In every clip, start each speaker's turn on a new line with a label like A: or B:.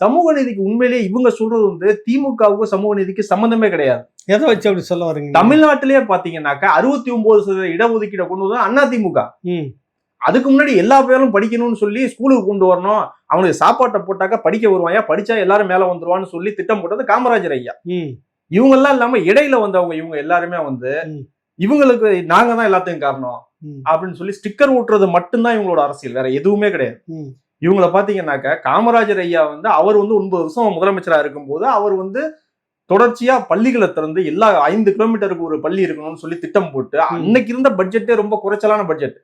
A: சமூக நீதிக்கு உண்மையிலேயே இவங்க சொல்றது வந்து திமுகவுக்கும் சமூக நீதிக்கு சம்பந்தமே கிடையாது.
B: எதை வச்சு அப்படி சொல்ல வரீங்க?
A: தமிழ்நாட்டிலேயே பாத்தீங்கன்னாக்கா 69% இடஒதுக்கீடு கொண்டு வந்து அதிமுக.
B: ம்.
A: அதுக்கு முன்னாடி எல்லா பேரும் படிக்கணும்னு சொல்லி ஸ்கூலுக்கு கொண்டு வரணும், அவனுக்கு சாப்பாட்டை போட்டாக்கா படிக்க வருவாயா, படிச்சா எல்லாரும் மேல வந்துருவான்னு சொல்லி திட்டம் போட்டது காமராஜர் ஐயா. இவங்க எல்லாம் இல்லாம இடையில வந்தவங்க இவங்க எல்லாருமே வந்து இவங்களுக்கு நாங்க தான் எல்லாத்தையும் காரணம் அப்படின்னு சொல்லி ஸ்டிக்கர் ஓட்டுறது மட்டும்தான் இவங்களோட அரசியல், வேற எதுவுமே கிடையாது. இவங்கள பாத்தீங்கன்னாக்கா காமராஜர் ஐயா வந்து அவர் வந்து 9 வருஷம் முதலமைச்சரா இருக்கும்போது அவர் வந்து தொடர்ச்சியா பள்ளிகளை திறந்து எல்லா 5 கிலோமீட்டருக்கு ஒரு பள்ளி இருக்கணும்னு சொல்லி திட்டம் போட்டு அன்னைக்கு இருந்த பட்ஜெட்டே ரொம்ப குறைச்சலான பட்ஜெட்.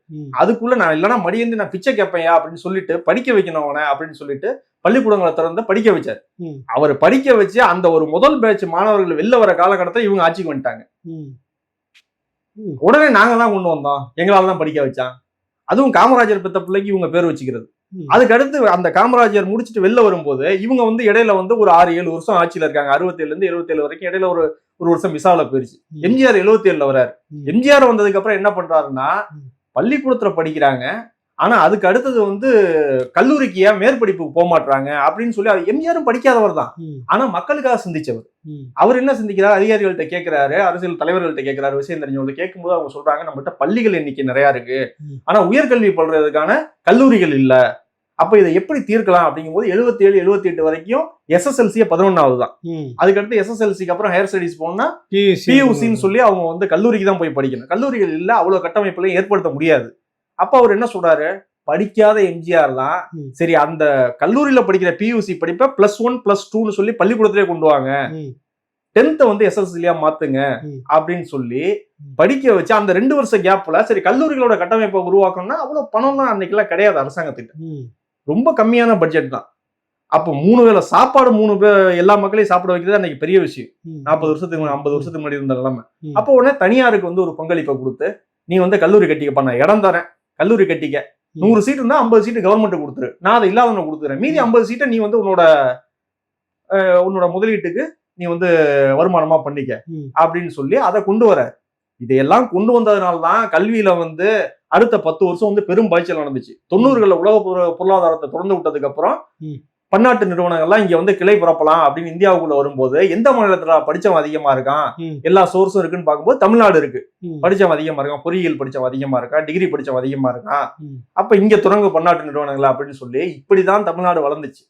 A: அதுக்குள்ள நான் இல்லைன்னா மடியேந்து நான் பிச்சை கேட்பேன் அப்படின்னு சொல்லிட்டு படிக்க வைக்கணும் அவனை அப்படின்னு சொல்லிட்டு பள்ளிக்கூடங்களை திறந்து படிக்க வச்சார். அவர் படிக்க வச்சு அந்த ஒரு முதல் பேட்ச் மாணவர்கள் வெளில வர காலகட்டத்தில் இவங்க ஆட்சிக்கு வந்துட்டாங்க. உடனே நாங்க தான் கொண்டு வந்தோம், எங்களால தான் படிக்க வச்சான். அதுவும் காமராஜர் பெத்த பிள்ளைக்கு இவங்க பேர் வச்சுக்கிறது. அதுக்கு அடுத்து அந்த காமராஜர் முடிச்சுட்டு வெளில வரும்போது இவங்க வந்து இடையில வந்து ஒரு 6-7 வருஷம் ஆட்சியில இருக்காங்க. 67 இருந்து 77 வரைக்கும் இடையில ஒரு வருஷம் விசால போயிருச்சு. எம்ஜிஆர் 77ல வர்றாரு. எம்ஜிஆர் வந்ததுக்கு அப்புறம் என்ன பண்றாருன்னா பள்ளிக்கூடத்துல படிக்கிறாங்க, ஆனா அதுக்கு அடுத்தது வந்து கல்லூரிக்கு ஏன் மேற்படிப்புக்கு போக மாட்டாங்க அப்படின்னு சொல்லி எம்ஜிஆரும் படிக்காதவர் தான், ஆனா மக்களுக்காக சிந்திச்சவர். அவர் என்ன சிந்திக்கிறார், அதிகாரிகள்கிட்ட கேட்கிறாரு, அரசியல் தலைவர்கள்ட்ட கேட்கிறாரு, விஷயம் தெரிஞ்சவங்க கேட்கும்போது அவங்க சொல்றாங்க நம்மகிட்ட பள்ளிகள் எண்ணிக்கை நிறைய இருக்கு, ஆனா உயர்கல்வி பண்றதுக்கான கல்லூரிகள் இல்ல. அப்ப இதை எப்படி தீர்க்கலாம் அப்படிங்கும் போது 77, 78 வரைக்கும் SSLC 11வது தான். அதுக்கடுத்து SSLCக்கு அப்புறம் ஹையர் ஸ்டடிஸ் போனா PUCன்னு சொல்லி அவங்க வந்து கல்லூரிக்கு தான் போய் படிக்கணும். கல்லூரிகள் இல்ல, அவ்வளவு கட்டமைப்புலையும் ஏற்படுத்த முடியாது. அப்ப அவர் என்ன சொல்றாரு, படிக்காத எம்ஜிஆர் தான் சரி அந்த கல்லூரியில படிக்கிற PUC படிப்பை +1 +2ன்னு சொல்லி பள்ளிக்கூடத்திலே கொண்டு வாங்க, 10th வந்து SSLCயா மாத்துங்க அப்படின்னு சொல்லி படிக்க வச்சு அந்த 2 வருஷ கேப்ல சரி கல்லூரிகளோட கட்டமைப்பை உருவாக்கணும்னா அவ்வளவு பணம் தான் அன்னைக்கு எல்லாம் கிடையாது அரசாங்கத்திட்ட, ரொம்ப கம்மியான பட்ஜெட் தான். அப்போ 3 வேளை சாப்பாடு 3 பேர் எல்லா மக்களையும் சாப்பிட வைக்கிறது அன்னைக்கு பெரிய விஷயம். 40 வருஷத்துக்கு 50 வருஷத்துக்கு முன்னாடி இருந்த நிலைமை. அப்போ உடனே தனியாருக்கு வந்து ஒரு பங்களிப்பை கொடுத்து நீ வந்து கல்லூரி கட்டிக்கப்பா, நான் இடம் தரேன், கல்லூரி கட்டிக்க, 100 சீட் இருந்தா 50 சீட்டு கவர்மெண்ட் கொடுத்துரு, நான் அதை இல்லாதவனை கொடுத்துறேன், மீதி 50 சீட்டை நீ வந்து உன்னோட முதலீட்டுக்கு நீ வந்து வருமானமா பண்ணிக்க அப்படின்னு சொல்லி அதை கொண்டு வர. இதையெல்லாம் கொண்டு வந்ததுனால்தான் கல்வியில வந்து அடுத்த 10 வருஷம் வந்து பெரும் பாய்ச்சல் நடந்துச்சு. 90களில் உலக பொருளாதாரத்தை திறந்து விட்டதுக்கு அப்புறம் பன்னாட்டு நிறுவனங்கள்லாம் இங்க வந்து கிளை பிறப்பலாம் அப்படின்னு இந்தியாவுக்குள்ள வரும்போது எந்த மாநிலத்துல படிச்சவன் அதிகமா இருக்கான், எல்லா சோர்ஸும் இருக்குன்னு பார்க்கும்போது தமிழ்நாடு இருக்கு, படிச்சவன் அதிகமா இருக்கான், பொறியியல் படிச்சவன் அதிகமா இருக்கான், டிகிரி படிச்சவன் அதிகமா இருக்கான், அப்ப இங்க தொடங்க பன்னாட்டு நிறுவனங்கள் அப்படின்னு சொல்லி இப்படிதான் தமிழ்நாடு வளர்ந்துச்சு.